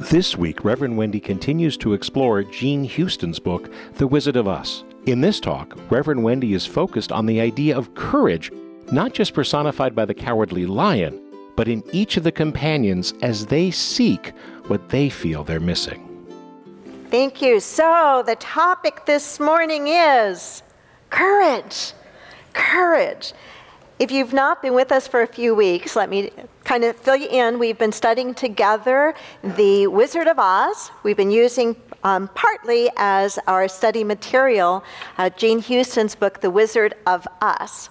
This week, Reverend Wendy continues to explore Jean Houston's book, The Wizard of Oz. In this talk, Reverend Wendy is focused on the idea of courage, not just personified by the cowardly lion, but in each of the companions as they seek what they feel they're missing. Thank you. So, the topic this morning is courage. Courage. If you've not been with us for a few weeks, let me kind of fill you in. We've been studying together The Wizard of Oz. We've been using partly as our study material Jean Houston's book, The Wizard of Us.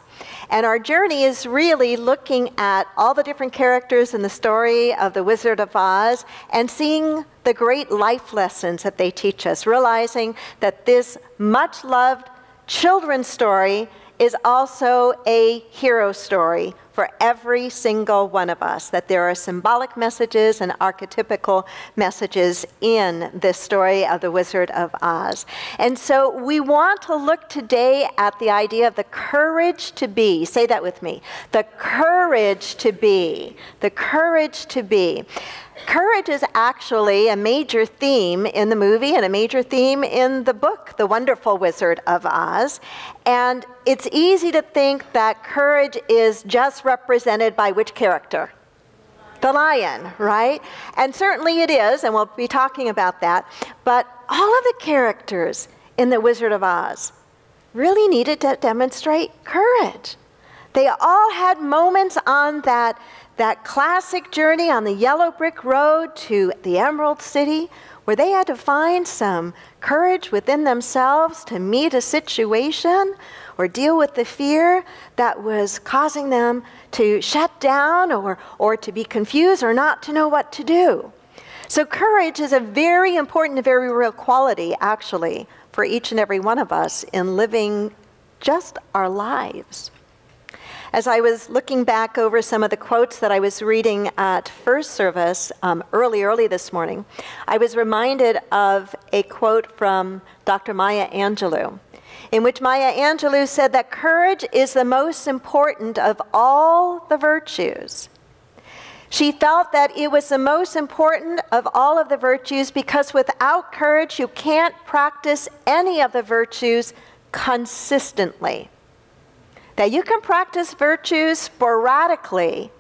And our journey is really looking at all the different characters in the story of The Wizard of Oz and seeing the great life lessons that they teach us, realizing that this much-loved children's story is also a hero story for every single one of us, that there are symbolic messages and archetypical messages in this story of the Wizard of Oz. And so we want to look today at the idea of the courage to be. Say that with me. The courage to be. The courage to be. Courage is actually a major theme in the movie and a major theme in the book, The Wonderful Wizard of Oz. And it's easy to think that courage is just represented by which character? The lion, right? And certainly it is, and we'll be talking about that. But all of the characters in The Wizard of Oz really needed to demonstrate courage. They all had moments on that classic journey on the yellow brick road to the Emerald City where they had to find some courage within themselves to meet a situation or deal with the fear that was causing them to shut down or to be confused or not to know what to do. So courage is a very important and very real quality, actually, for each and every one of us in living just our lives. As I was looking back over some of the quotes that I was reading at first service early this morning, I was reminded of a quote from Dr. Maya Angelou, in which Maya Angelou said that courage is the most important of all the virtues. She felt that it was the most important of all of the virtues because without courage, you can't practice any of the virtues consistently. That you can practice virtues sporadically,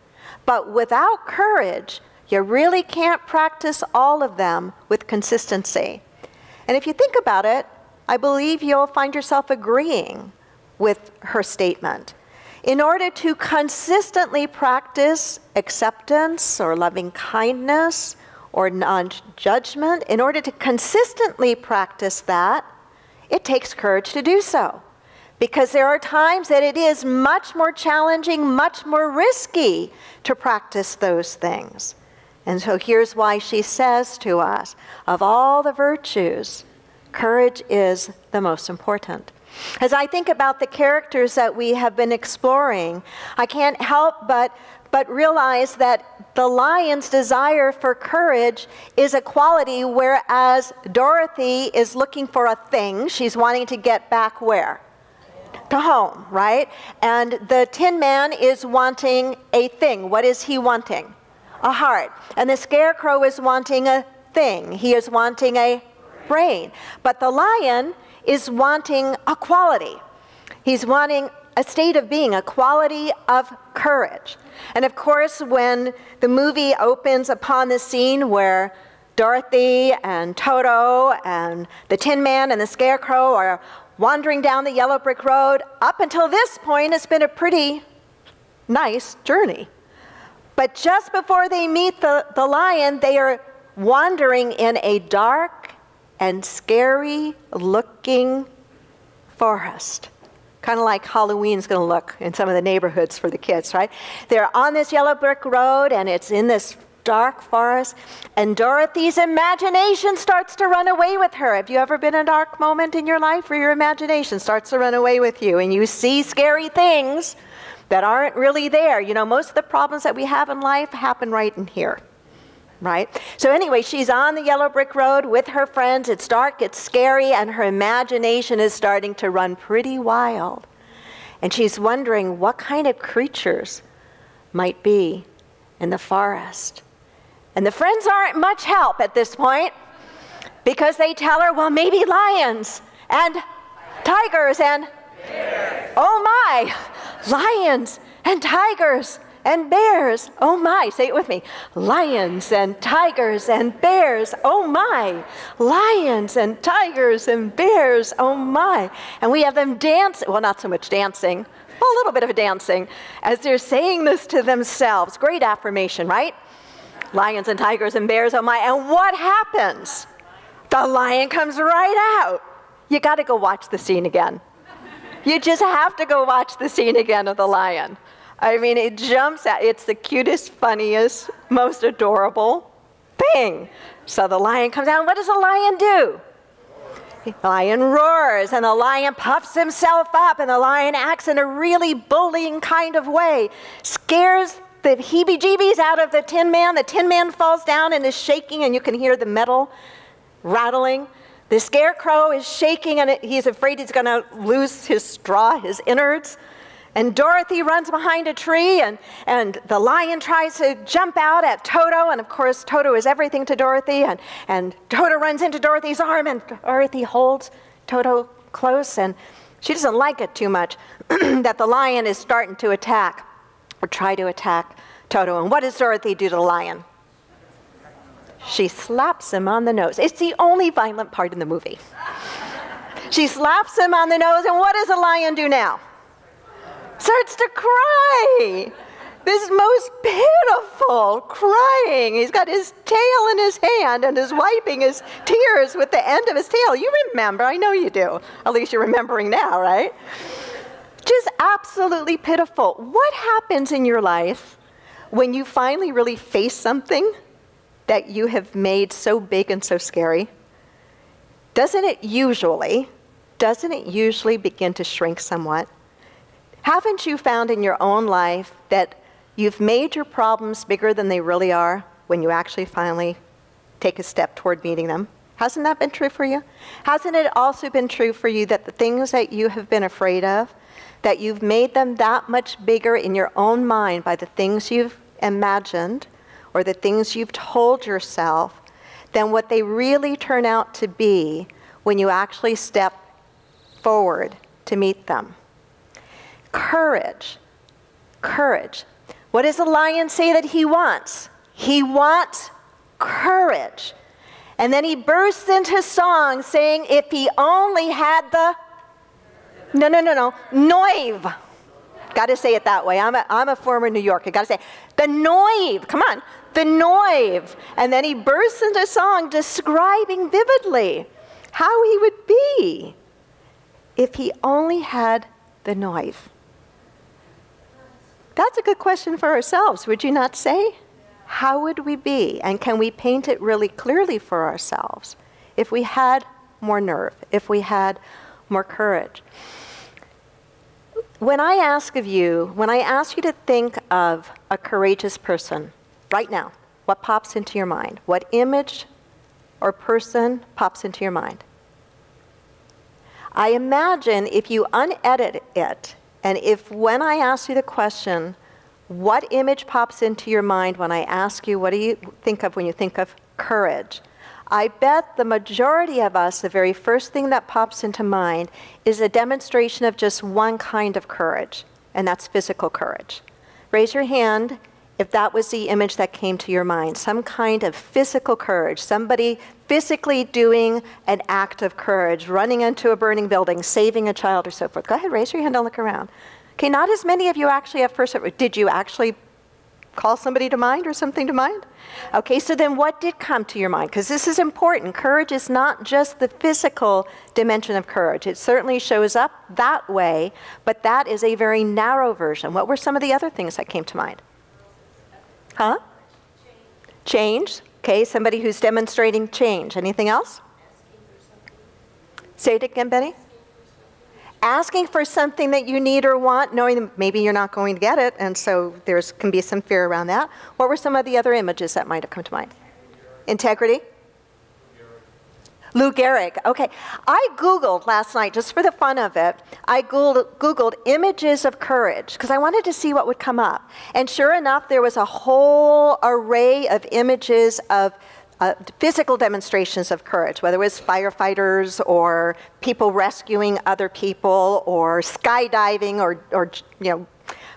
but without courage, you really can't practice all of them with consistency. And if you think about it, I believe you'll find yourself agreeing with her statement. In order to consistently practice acceptance or loving kindness or non-judgment, in order to consistently practice that, it takes courage to do so. Because there are times that it is much more challenging, much more risky to practice those things. And so here's why she says to us, of all the virtues, courage is the most important. As I think about the characters that we have been exploring, I can't help but realize that the lion's desire for courage is a quality, whereas Dorothy is looking for a thing. She's wanting to get back where? To home, right? And the Tin Man is wanting a thing. What is he wanting? A heart. And the Scarecrow is wanting a thing. He is wanting a brain. But the lion is wanting a quality. He's wanting a state of being, a quality of courage. And of course, when the movie opens upon the scene where Dorothy and Toto and the Tin Man and the Scarecrow are wandering down the yellow brick road, up until this point, it's been a pretty nice journey. But just before they meet the lion, they are wandering in a dark and scary-looking forest. Kind of like Halloween's going to look in some of the neighborhoods for the kids, right? They're on this yellow brick road, and it's in this dark forest, and Dorothy's imagination starts to run away with her. Have you ever been in a dark moment in your life where your imagination starts to run away with you and you see scary things that aren't really there? You know, most of the problems that we have in life happen right in here, right? So anyway, she's on the yellow brick road with her friends. It's dark, it's scary, and her imagination is starting to run pretty wild. And she's wondering what kind of creatures might be in the forest. And the friends aren't much help at this point because they tell her, well, maybe lions and tigers and bears. Oh my, lions and tigers and bears. Oh my, say it with me. Lions and tigers and bears. Oh my, lions and tigers and bears. Oh my. And we have them dance, well, not so much dancing, a little bit of a dancing, as they're saying this to themselves. Great affirmation, right? Lions and tigers and bears, oh my. And what happens? The lion comes right out. You got to go watch the scene again. You just have to go watch the scene again of the lion. I mean, it jumps out. It's the cutest, funniest, most adorable thing. So the lion comes out, and what does the lion do? The lion roars, and the lion puffs himself up, and the lion acts in a really bullying kind of way, scares the heebie-jeebies out of the Tin Man. The Tin Man falls down and is shaking, and you can hear the metal rattling. The scarecrow is shaking, and he's afraid he's going to lose his straw, his innards. And Dorothy runs behind a tree, and the lion tries to jump out at Toto, and of course Toto is everything to Dorothy, and Toto runs into Dorothy's arm, and Dorothy holds Toto close, and she doesn't like it too much that the lion is starting to attack, or try to attack Toto. And what does Dorothy do to the lion? She slaps him on the nose. It's the only violent part in the movie. She slaps him on the nose, and what does the lion do now? Starts to cry. This most pitiful crying. He's got his tail in his hand and is wiping his tears with the end of his tail. You remember, I know you do. At least you're remembering now, right? Just absolutely pitiful. What happens in your life when you finally really face something that you have made so big and so scary? Doesn't it usually begin to shrink somewhat? Haven't you found in your own life that you've made your problems bigger than they really are when you actually finally take a step toward meeting them? Hasn't that been true for you? Hasn't it also been true for you that the things that you have been afraid of, that you've made them that much bigger in your own mind by the things you've imagined or the things you've told yourself than what they really turn out to be when you actually step forward to meet them? Courage. Courage. What does the lion say that he wants? He wants courage. And then he bursts into song saying, if he only had the... Noive. Got to say it that way. I'm a former New Yorker. Got to say, the noive. Come on. The noive. And then he bursts into song describing vividly how he would be if he only had the noive. That's a good question for ourselves, would you not say? How would we be? And can we paint it really clearly for ourselves if we had more nerve, if we had more courage? When I ask you to think of a courageous person right now, what pops into your mind? What image or person pops into your mind? I imagine if you unedit it, and if when I ask you the question, what image pops into your mind when I ask you, what do you think of when you think of courage? I bet the majority of us, the very first thing that pops into mind is a demonstration of just one kind of courage, and that's physical courage. Raise your hand if that was the image that came to your mind, some kind of physical courage, somebody physically doing an act of courage, running into a burning building, saving a child, or so forth. Go ahead, raise your hand, don't look around. Okay, not as many of you actually have first, did you actually call somebody to mind or something to mind? Okay, so then what did come to your mind? Because this is important. Courage is not just the physical dimension of courage. It certainly shows up that way, but that is a very narrow version. What were some of the other things that came to mind? Huh? Change. Okay, somebody who's demonstrating change. Anything else? Say it again, Betty. Asking for something that you need or want, knowing that maybe you're not going to get it, and so there can be some fear around that. What were some of the other images that might have come to mind? Integrity. Lou Gehrig, okay. I Googled last night, just for the fun of it, I Googled images of courage, because I wanted to see what would come up. And sure enough, there was a whole array of images of physical demonstrations of courage, whether it was firefighters or people rescuing other people or skydiving or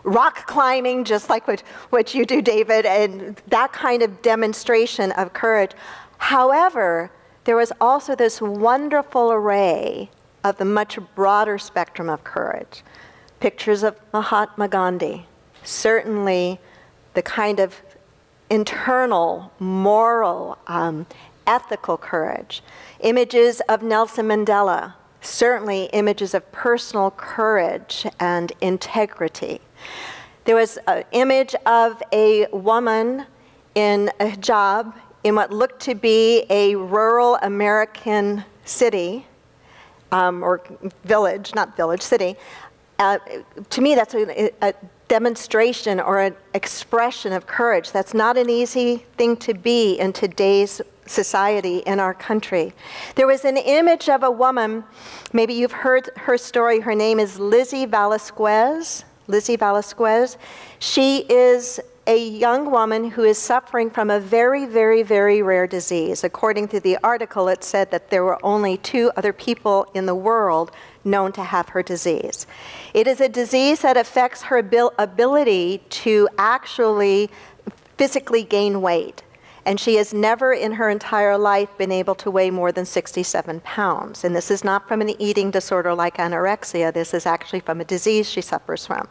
rock climbing, just like what you do, David, and that kind of demonstration of courage. However, there was also this wonderful array of the much broader spectrum of courage. Pictures of Mahatma Gandhi, certainly the kind of internal, moral, ethical courage. Images of Nelson Mandela, certainly images of personal courage and integrity. There was an image of a woman in a hijab in what looked to be a rural American city, or village, not village, city. To me, that's a demonstration or an expression of courage. That's not an easy thing to be in today's society in our country. There was an image of a woman, maybe you've heard her story, her name is Lizzie Velazquez. Lizzie Velazquez. She is a young woman who is suffering from a very, very, very rare disease. According to the article, it said that there were only 2 other people in the world known to have her disease. It is a disease that affects her ability to actually physically gain weight. And she has never in her entire life been able to weigh more than 67 pounds. And this is not from an eating disorder like anorexia. This is actually from a disease she suffers from.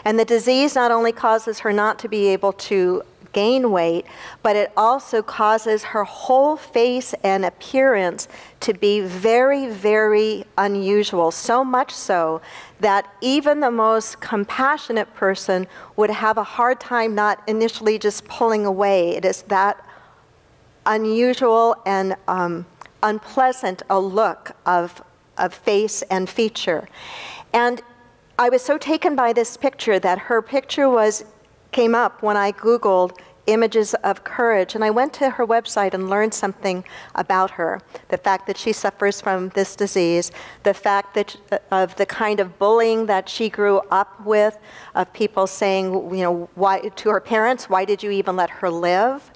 And the disease not only causes her not to be able to gain weight, but it also causes her whole face and appearance to be very, very unusual. So much so that even the most compassionate person would have a hard time not initially just pulling away. It is that unusual and unpleasant a look of face and feature. And I was so taken by this picture that her picture came up when I Googled images of courage, and I went to her website and learned something about her. The fact that she suffers from this disease, the fact that of the kind of bullying that she grew up with, of people saying, why to her parents, why did you even let her live?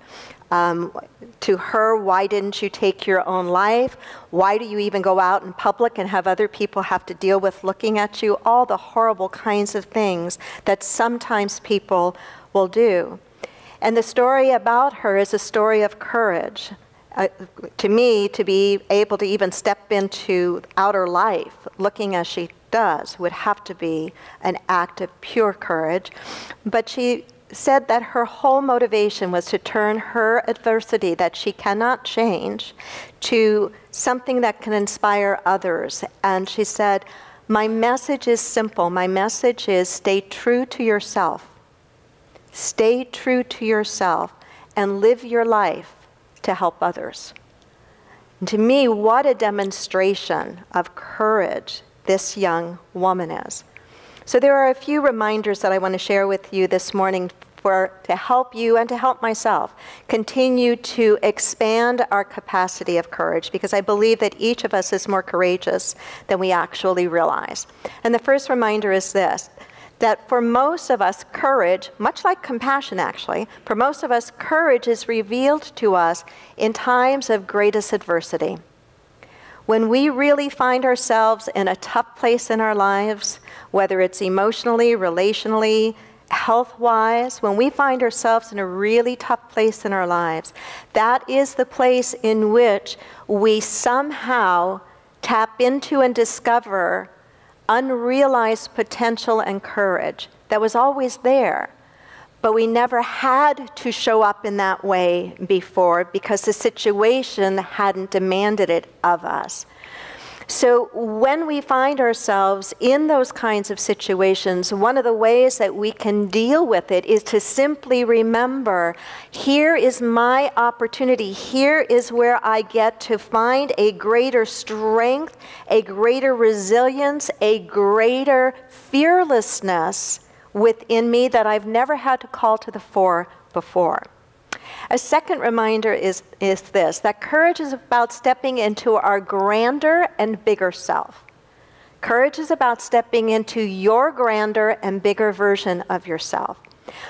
To her, why didn't you take your own life? Why do you even go out in public and have other people have to deal with looking at you? All the horrible kinds of things that sometimes people will do. And the story about her is a story of courage. To me, to be able to even step into outer life, looking as she does, would have to be an act of pure courage. But she said that her whole motivation was to turn her adversity that she cannot change to something that can inspire others. And she said, my message is simple. My message is stay true to yourself. Stay true to yourself and live your life to help others. And to me, what a demonstration of courage this young woman is. So there are a few reminders that I want to share with you this morning to help you and to help myself continue to expand our capacity of courage, because I believe that each of us is more courageous than we actually realize. And the first reminder is this, that for most of us, courage, much like compassion actually, for most of us, courage is revealed to us in times of greatest adversity. When we really find ourselves in a tough place in our lives, whether it's emotionally, relationally, health-wise, when we find ourselves in a really tough place in our lives, that is the place in which we somehow tap into and discover unrealized potential and courage that was always there. But we never had to show up in that way before because the situation hadn't demanded it of us. So when we find ourselves in those kinds of situations, one of the ways that we can deal with it is to simply remember, here is my opportunity. Here is where I get to find a greater strength, a greater resilience, a greater fearlessness within me that I've never had to call to the fore before. A second reminder is this, that courage is about stepping into our grander and bigger self. Courage is about stepping into your grander and bigger version of yourself.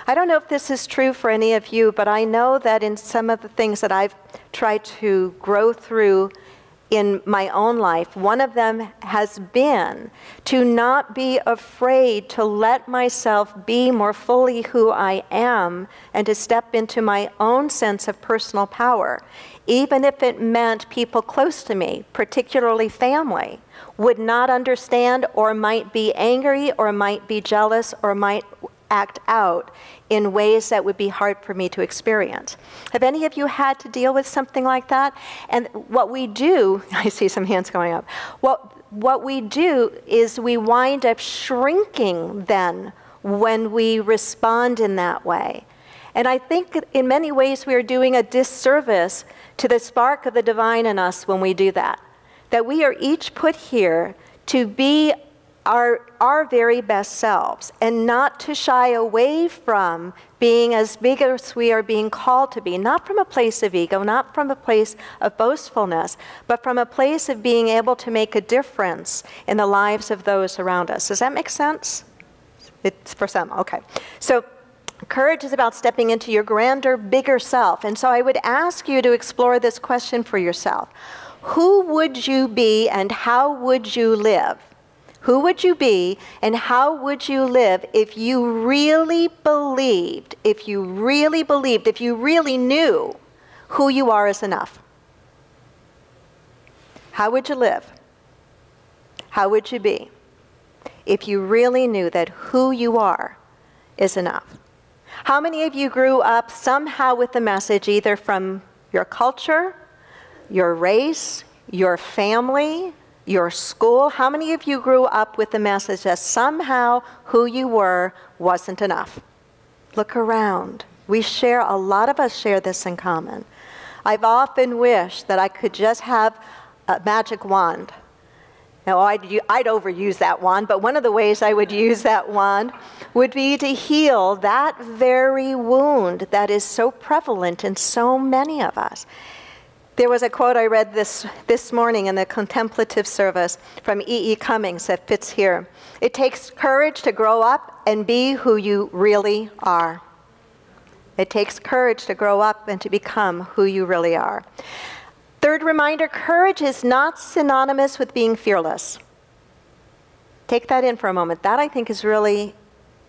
I don't know if this is true for any of you, but I know that in some of the things that I've tried to grow through in my own life, one of them has been to not be afraid to let myself be more fully who I am and to step into my own sense of personal power, even if it meant people close to me, particularly family, would not understand or might be angry or might be jealous or might act out in ways that would be hard for me to experience. Have any of you had to deal with something like that? And what we do, I see some hands going up, what we do is we wind up shrinking then when we respond in that way. And I think in many ways we are doing a disservice to the spark of the divine in us when we do that. That we are each put here to be our very best selves and not to shy away from being as big as we are being called to be, not from a place of ego, not from a place of boastfulness, but from a place of being able to make a difference in the lives of those around us. Does that make sense? It's for some, okay. So courage is about stepping into your grander, bigger self. And so I would ask you to explore this question for yourself. Who would you be and how would you live? Who would you be and how would you live if you really believed, if you really knew who you are is enough? How would you live? How would you be if you really knew that who you are is enough? How many of you grew up somehow with the message either from your culture, your race, your family, your school? How many of you grew up with the message that somehow who you were wasn't enough? Look around. A lot of us share this in common. I've often wished that I could just have a magic wand. Now, I'd overuse that wand, but one of the ways I would use that wand would be to heal that very wound that is so prevalent in so many of us. There was a quote I read this morning in the contemplative service from E.E. Cummings that fits here. It takes courage to grow up and be who you really are. It takes courage to grow up and to become who you really are. Third reminder, courage is not synonymous with being fearless. Take that in for a moment. That, I think, is really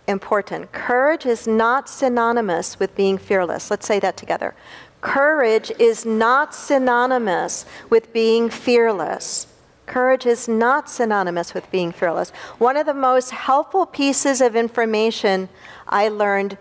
important. Courage is not synonymous with being fearless. Let's say that together. Courage is not synonymous with being fearless. Courage is not synonymous with being fearless. One of the most helpful pieces of information I learned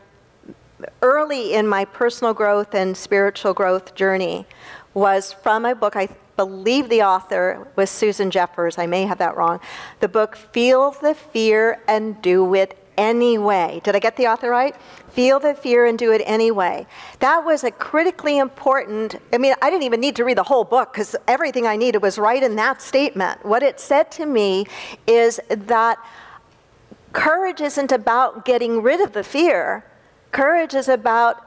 early in my personal growth and spiritual growth journey was from a book, I believe the author was Susan Jeffers, I may have that wrong, the book Feel the Fear and Do It Anyway. Did I get the author right? Feel the fear and do it anyway. That was a critically important, I didn't even need to read the whole book because everything I needed was right in that statement. What it said to me is that courage isn't about getting rid of the fear. Courage is about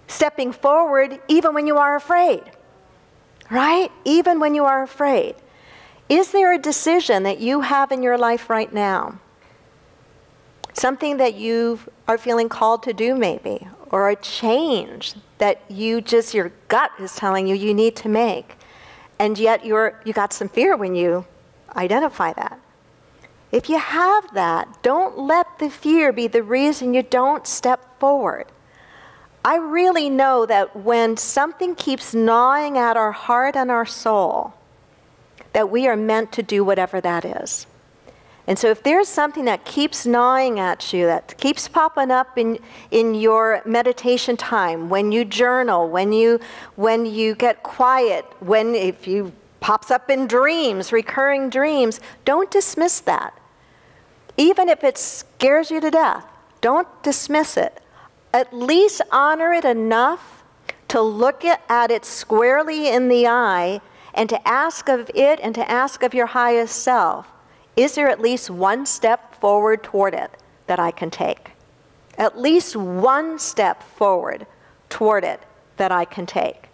stepping forward even when you are afraid. Right? Even when you are afraid. Is there a decision that you have in your life right now? Something that you are feeling called to do maybe, or a change that your gut is telling you need to make, and yet you got some fear when you identify that. If you have that, don't let the fear be the reason you don't step forward. I really know that when something keeps gnawing at our heart and our soul, that we are meant to do whatever that is. And so if there's something that keeps gnawing at you, that keeps popping up in your meditation time, when you journal, when you get quiet, if you pops up in dreams, recurring dreams, don't dismiss that. Even if it scares you to death, don't dismiss it. At least honor it enough to look at it squarely in the eye and to ask of it and to ask of your highest self, is there at least one step forward toward it that I can take? At least one step forward toward it that I can take.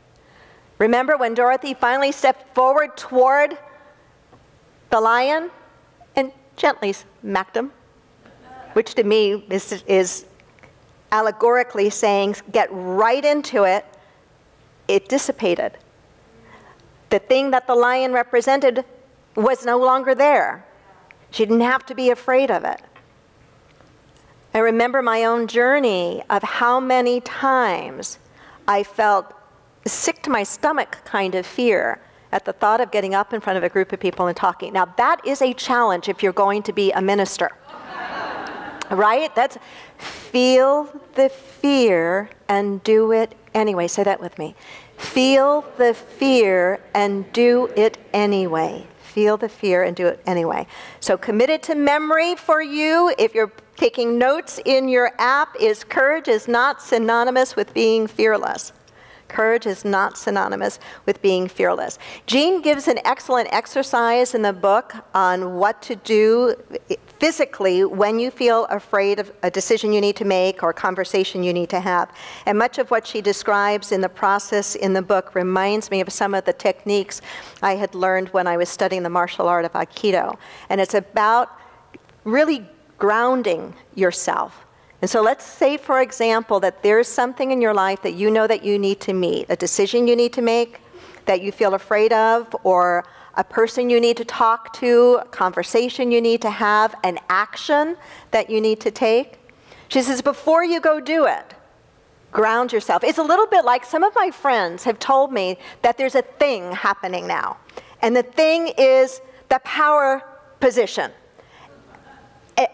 Remember when Dorothy finally stepped forward toward the lion and gently smacked him? Which to me is allegorically saying, get right into it. It dissipated. The thing that the lion represented was no longer there. She didn't have to be afraid of it. I remember my own journey of how many times I felt sick to my stomach kind of fear at the thought of getting up in front of a group of people and talking. Now that is a challenge if you're going to be a minister. Right? That's feel the fear and do it anyway. Say that with me. Feel the fear and do it anyway. Feel the fear and do it anyway. So committed to memory for you, if you're taking notes in your app, is courage is not synonymous with being fearless. Courage is not synonymous with being fearless. Jean gives an excellent exercise in the book on what to do physically when you feel afraid of a decision you need to make or a conversation you need to have. And much of what she describes in the process in the book reminds me of some of the techniques I had learned when I was studying the martial art of Aikido. And it's about really grounding yourself. And so let's say, for example, that there's something in your life that you know that you need to meet, a decision you need to make that you feel afraid of, or a person you need to talk to, a conversation you need to have, an action that you need to take. She says, before you go do it, ground yourself. It's a little bit like some of my friends have told me that there's a thing happening now. And the thing is the power position.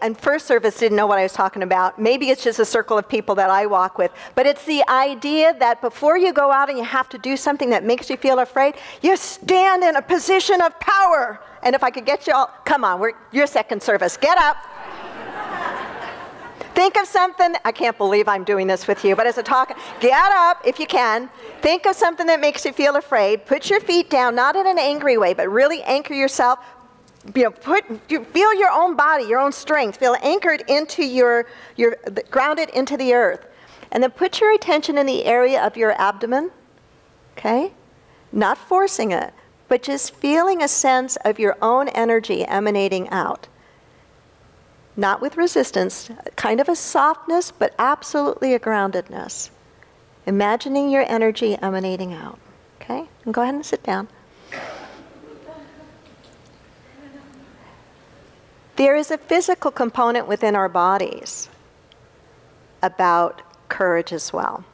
And First Service didn't know what I was talking about. Maybe it's just a circle of people that I walk with. But it's the idea that before you go out and you have to do something that makes you feel afraid, you stand in a position of power. And if I could get you all, come on, you're second service. Get up. Think of something, I can't believe I'm doing this with you, but as a talk, get up if you can. Think of something that makes you feel afraid. Put your feet down, not in an angry way, but really anchor yourself. Feel your own body, your own strength. Feel anchored into grounded into the earth. And then put your attention in the area of your abdomen, okay? Not forcing it, but just feeling a sense of your own energy emanating out. Not with resistance, kind of a softness, but absolutely a groundedness. Imagining your energy emanating out, okay? And go ahead and sit down. There is a physical component within our bodies about courage as well.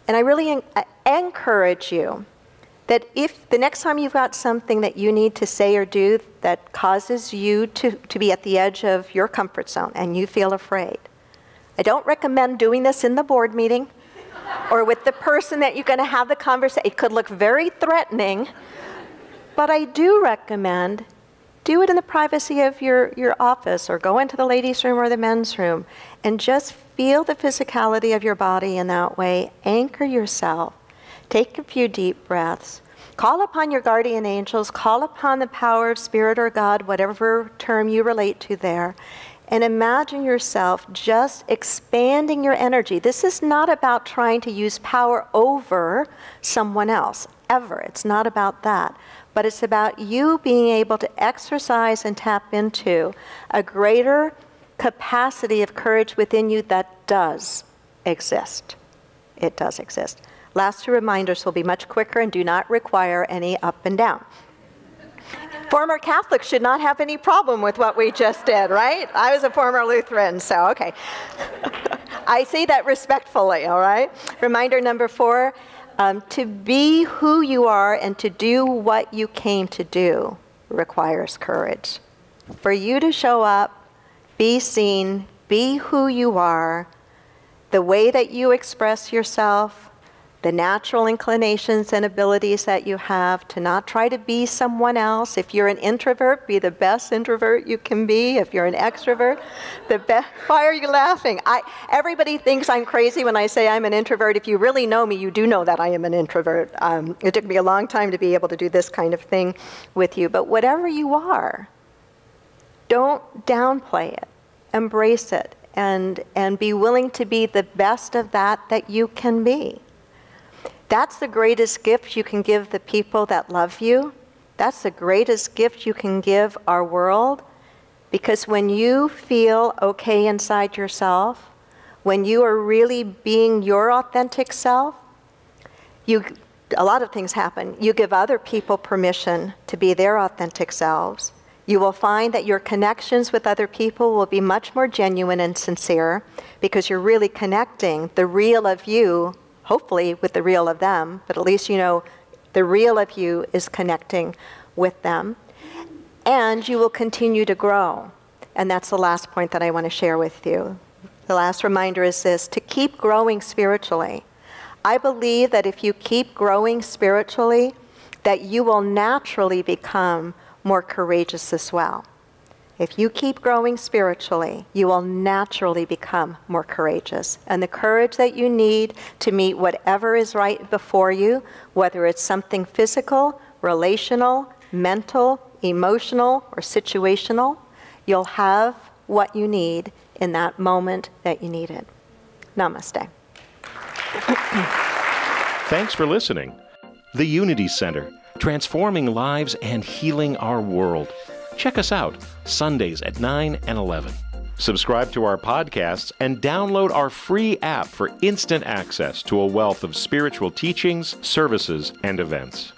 And I really encourage you that if the next time you've got something that you need to say or do that causes you to be at the edge of your comfort zone and you feel afraid, I don't recommend doing this in the board meeting or with the person that you're going to have the conversation. It could look very threatening, but I do recommend do it in the privacy of your office, or go into the ladies' room or the men's room, and just feel the physicality of your body in that way. Anchor yourself. Take a few deep breaths. Call upon your guardian angels. Call upon the power of Spirit or God, whatever term you relate to there. And imagine yourself just expanding your energy. This is not about trying to use power over someone else, ever. It's not about that. But it's about you being able to exercise and tap into a greater capacity of courage within you that does exist. It does exist. Last two reminders will be much quicker and do not require any up and down. Former Catholics should not have any problem with what we just did, right? I was a former Lutheran, so okay. I say that respectfully, all right? Reminder number 4. To be who you are and to do what you came to do requires courage. For you to show up, be seen, be who you are, the way that you express yourself, the natural inclinations and abilities that you have, to not try to be someone else. If you're an introvert, be the best introvert you can be. If you're an extrovert, the best. Why are you laughing? Everybody thinks I'm crazy when I say I'm an introvert. If you really know me, you do know that I am an introvert. It took me a long time to be able to do this kind of thing with you. But whatever you are, don't downplay it. Embrace it and be willing to be the best of that you can be. That's the greatest gift you can give the people that love you. That's the greatest gift you can give our world. Because when you feel okay inside yourself, when you are really being your authentic self, a lot of things happen. You give other people permission to be their authentic selves. You will find that your connections with other people will be much more genuine and sincere because you're really connecting the real of you, hopefully with the real of them, but at least you know the real of you is connecting with them. And you will continue to grow. And that's the last point that I want to share with you. The last reminder is this, to keep growing spiritually. I believe that if you keep growing spiritually, that you will naturally become more courageous as well. If you keep growing spiritually, you will naturally become more courageous. And the courage that you need to meet whatever is right before you, whether it's something physical, relational, mental, emotional, or situational, you'll have what you need in that moment that you need it. Namaste. Thanks for listening. The Unity Center, transforming lives and healing our world. Check us out Sundays at 9 and 11. Subscribe to our podcasts and download our free app for instant access to a wealth of spiritual teachings, services, and events.